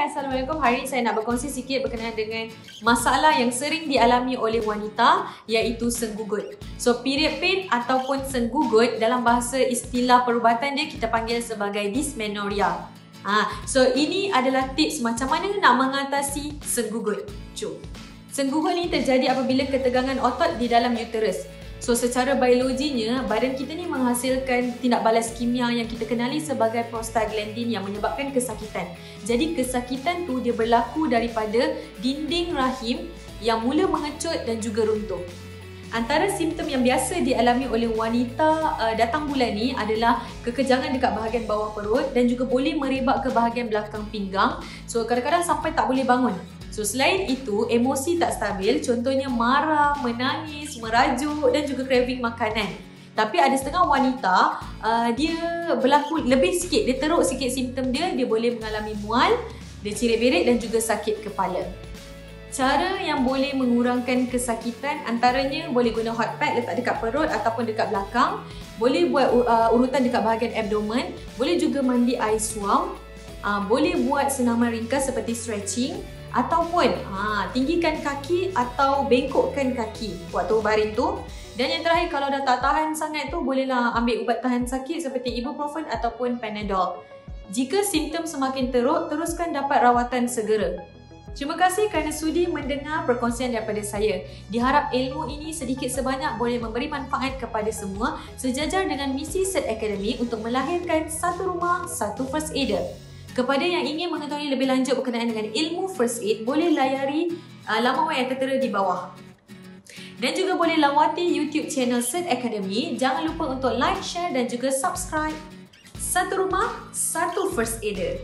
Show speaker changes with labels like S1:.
S1: Assalamualaikum. Hari ini saya nak berkongsi sikit berkenaan dengan masalah yang sering dialami oleh wanita, iaitu senggugut. So, period pain ataupun senggugut dalam bahasa istilah perubatan dia kita panggil sebagai dysmenorrhea. So ini adalah tips macam mana nak mengatasi senggugut. Jom. Senggugut ni terjadi apabila ketegangan otot di dalam uterus. So secara biologinya, badan kita ni menghasilkan tindak balas kimia yang kita kenali sebagai prostaglandin yang menyebabkan kesakitan. Jadi kesakitan tu dia berlaku daripada dinding rahim yang mula mengecut dan juga runtuh. Antara simptom yang biasa dialami oleh wanita datang bulan ni adalah kekejangan dekat bahagian bawah perut dan juga boleh merebak ke bahagian belakang pinggang. So kadang-kadang sampai tak boleh bangun. So selain itu, emosi tak stabil, contohnya marah, menangis, merajuk dan juga craving makanan. Tapi ada setengah wanita, dia berlaku lebih sikit, dia teruk sikit simptom dia, dia boleh mengalami mual, dia cirit-birit dan juga sakit kepala. Cara yang boleh mengurangkan kesakitan antaranya boleh guna hot pad letak dekat perut ataupun dekat belakang. Boleh buat urutan dekat bahagian abdomen. Boleh juga mandi air suam. Boleh buat senaman ringkas seperti stretching. Ataupun tinggikan kaki atau bengkokkan kaki waktu baring tu. Dan yang terakhir, kalau dah tak tahan sangat tu, bolehlah ambil ubat tahan sakit seperti ibuprofen ataupun panadol. Jika simptom semakin teruk, teruskan dapat rawatan segera. Terima kasih kerana sudi mendengar perkongsian daripada saya. Diharap ilmu ini sedikit sebanyak boleh memberi manfaat kepada semua sejajar dengan misi CERT Academy untuk melahirkan satu rumah, satu first aider. Kepada yang ingin mengetahui lebih lanjut berkenaan dengan ilmu first aid, boleh layari laman web yang tertera di bawah. Dan juga boleh lawati YouTube channel CERT Academy. Jangan lupa untuk like, share dan juga subscribe. Satu rumah, satu first aider.